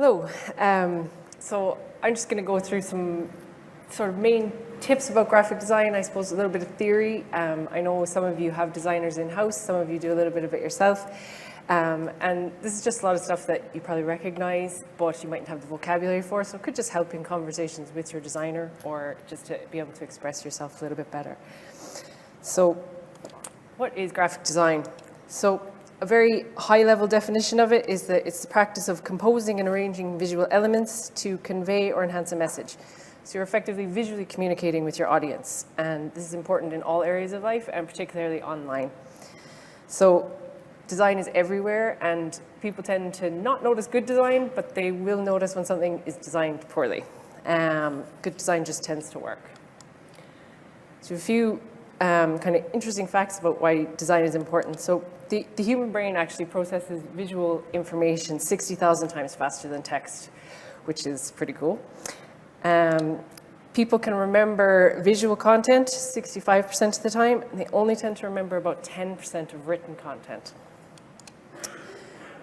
Hello. So I'm just going to go through some sort of main tips about graphic design, I suppose a little bit of theory. I know some of you have designers in-house, some of you do a little bit of it yourself. And this is just a lot of stuff that you probably recognize, but you mightn't have the vocabulary for, so it could just help in conversations with your designer or just to be able to express yourself a little bit better. So what is graphic design? So a very high-level definition of it is that it's the practice of composing and arranging visual elements to convey or enhance a message. So you're effectively visually communicating with your audience, and this is important in all areas of life, and particularly online. So design is everywhere, and people tend to not notice good design, but they will notice when something is designed poorly. Good design just tends to work. So a few kind of interesting facts about why design is important. So the human brain actually processes visual information 60,000 times faster than text, which is pretty cool. People can remember visual content 65% of the time, and they only tend to remember about 10% of written content.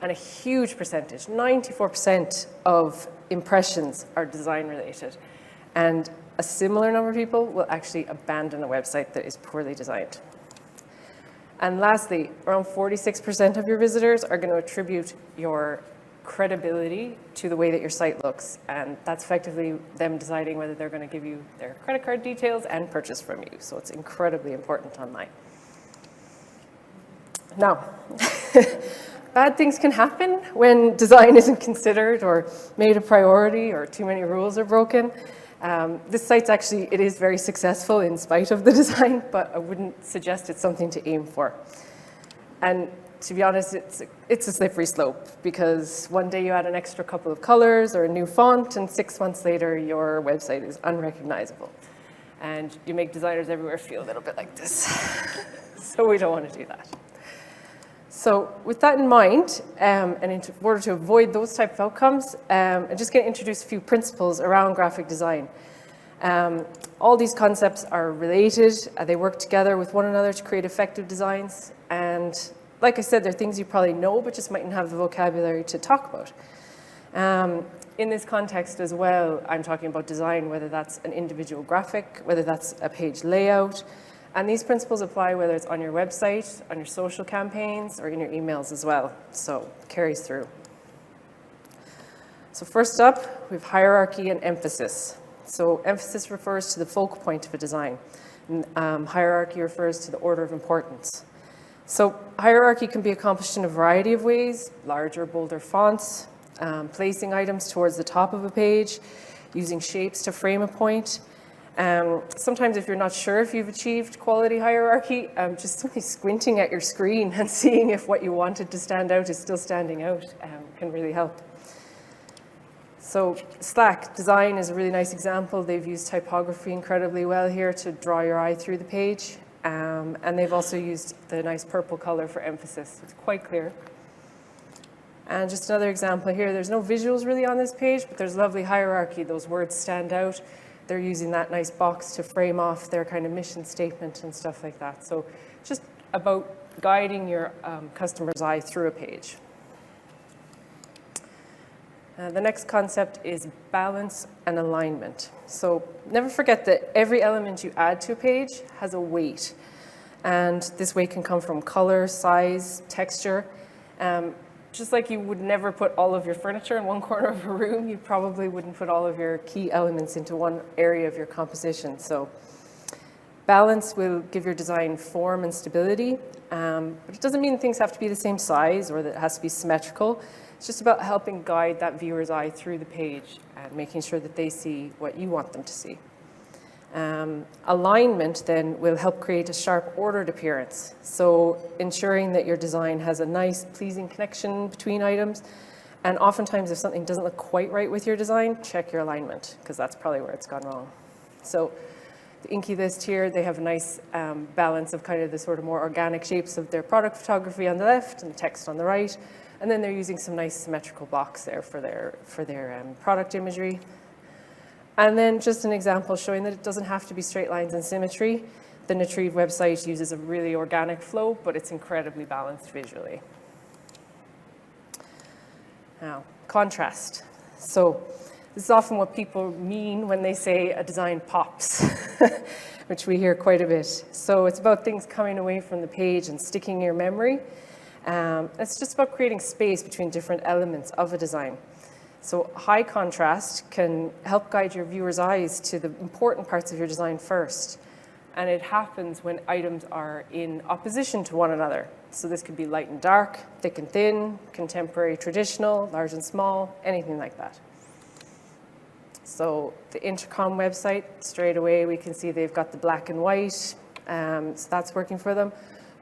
And a huge percentage, 94% of impressions are design related. And a similar number of people will actually abandon a website that is poorly designed. And lastly, around 46% of your visitors are going to attribute your credibility to the way that your site looks. And that's effectively them deciding whether they're going to give you their credit card details and purchase from you. So it's incredibly important online. Now, bad things can happen when design isn't considered or made a priority or too many rules are broken. This site's actually, it is very successful in spite of the design, but I wouldn't suggest it's something to aim for. And to be honest, it's a slippery slope, because one day you add an extra couple of colors or a new font, and 6 months later your website is unrecognizable. And you make designers everywhere feel a little bit like this. So we don't want to do that. So with that in mind, and in order to avoid those type of outcomes, I'm just going to introduce a few principles around graphic design. All these concepts are related. They work together with one another to create effective designs. And like I said, they're things you probably know, but just mightn't have the vocabulary to talk about. In this context as well, I'm talking about design, whether that's an individual graphic, whether that's a page layout. And these principles apply whether it's on your website, on your social campaigns, or in your emails as well. So it carries through. So first up, we have hierarchy and emphasis. So emphasis refers to the focal point of a design. And, hierarchy refers to the order of importance. So hierarchy can be accomplished in a variety of ways: larger, bolder fonts, placing items towards the top of a page, using shapes to frame a point. Sometimes if you're not sure if you've achieved quality hierarchy, just simply squinting at your screen and seeing if what you wanted to stand out is still standing out can really help. So Slack design is a really nice example. They've used typography incredibly well here to draw your eye through the page. And they've also used the nice purple color for emphasis. It's quite clear. And just another example here, there's no visuals really on this page, but there's lovely hierarchy. Those words stand out. They're using that nice box to frame off their kind of mission statement and stuff like that. So just about guiding your customer's eye through a page. The next concept is balance and alignment. So never forget that every element you add to a page has a weight. And this weight can come from color, size, texture. Just like you would never put all of your furniture in one corner of a room, you probably wouldn't put all of your key elements into one area of your composition. So balance will give your design form and stability, but it doesn't mean things have to be the same size or that it has to be symmetrical. It's just about helping guide that viewer's eye through the page and making sure that they see what you want them to see. Alignment then will help create a sharp, ordered appearance. So ensuring that your design has a nice, pleasing connection between items. And oftentimes if something doesn't look quite right with your design, check your alignment, because that's probably where it's gone wrong. So the Inky list here, they have a nice balance of kind of the sort of more organic shapes of their product photography on the left and the text on the right. And then they're using some nice symmetrical blocks there for their product imagery. And then just an example showing that it doesn't have to be straight lines and symmetry. The Natrieve website uses a really organic flow, but it's incredibly balanced visually. Now, contrast. So this is often what people mean when they say a design pops, which we hear quite a bit. So it's about things coming away from the page and sticking in your memory. It's just about creating space between different elements of a design. So high contrast can help guide your viewer's eyes to the important parts of your design first. And it happens when items are in opposition to one another. So this could be light and dark, thick and thin, contemporary, traditional, large and small, anything like that. So the Intercom website, straight away we can see they've got the black and white, so that's working for them.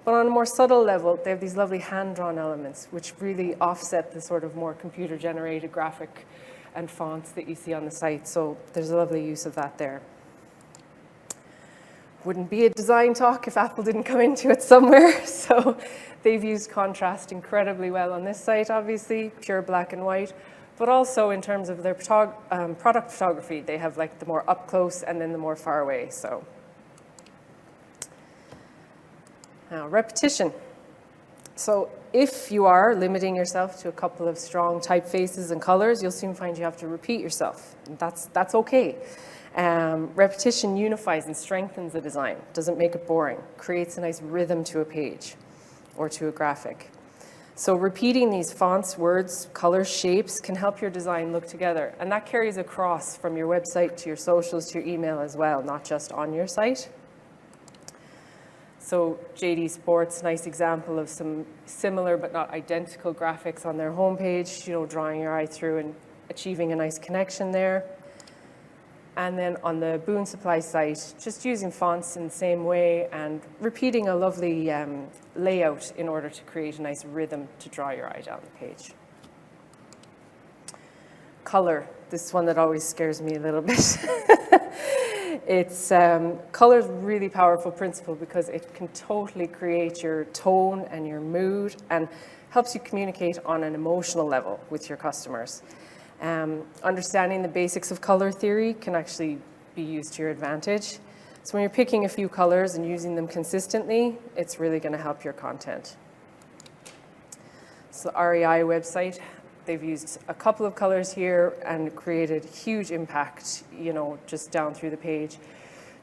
But on a more subtle level, they have these lovely hand-drawn elements, which really offset the sort of more computer-generated graphic and fonts that you see on the site. So there's a lovely use of that there. Wouldn't be a design talk if Apple didn't come into it somewhere. So they've used contrast incredibly well on this site, obviously, pure black and white. But also in terms of their product photography, they have like the more up close and then the more far away. So now repetition. So if you are limiting yourself to a couple of strong typefaces and colors, you'll soon find you have to repeat yourself. And that's okay. Repetition unifies and strengthens the design, doesn't make it boring, creates a nice rhythm to a page or to a graphic. So repeating these fonts, words, colors, shapes can help your design look together. And that carries across from your website to your socials to your email as well, not just on your site. So JD Sports, nice example of some similar but not identical graphics on their homepage, drawing your eye through and achieving a nice connection there. And then on the Boon Supply site, just using fonts in the same way and repeating a lovely layout in order to create a nice rhythm to draw your eye down the page. Color, this is one that always scares me a little bit. Color is a really powerful principle because it can totally create your tone and your mood and helps you communicate on an emotional level with your customers. Understanding the basics of color theory can actually be used to your advantage. So when you're picking a few colors and using them consistently, it's really going to help your content. So the REI website, they've used a couple of colors here and created huge impact, just down through the page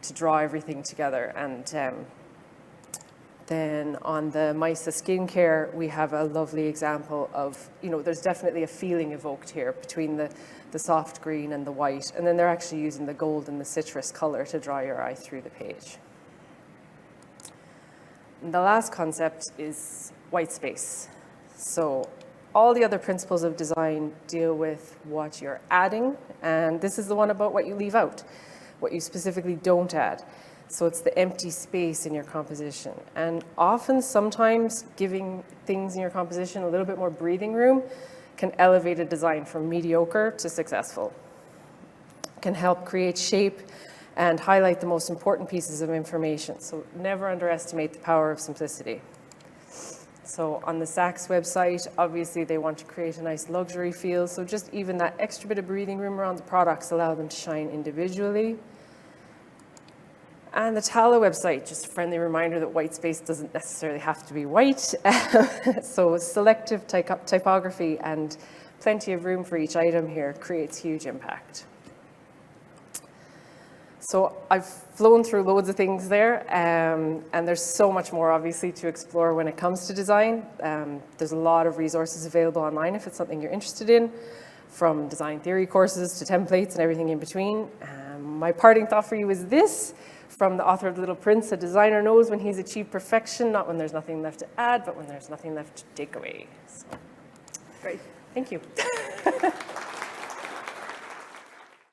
to draw everything together. And then on the Misa skincare, we have a lovely example of, there's definitely a feeling evoked here between the soft green and the white. And then they're actually using the gold and the citrus color to draw your eye through the page. And the last concept is white space. So all the other principles of design deal with what you're adding. And this is the one about what you leave out, what you specifically don't add. So it's the empty space in your composition. And often, sometimes, giving things in your composition a little bit more breathing room can elevate a design from mediocre to successful. It can help create shape and highlight the most important pieces of information. So never underestimate the power of simplicity. So on the Saks website, obviously they want to create a nice luxury feel. So just even that extra bit of breathing room around the products allow them to shine individually. And the Tala website, just a friendly reminder that white space doesn't necessarily have to be white. So selective typography and plenty of room for each item here creates huge impact. So I've flown through loads of things there, and there's so much more, obviously, to explore when it comes to design. There's a lot of resources available online if it's something you're interested in, from design theory courses to templates and everything in between. My parting thought for you is this. From the author of The Little Prince, a designer knows when he's achieved perfection, not when there's nothing left to add, but when there's nothing left to take away. So, great. Thank you.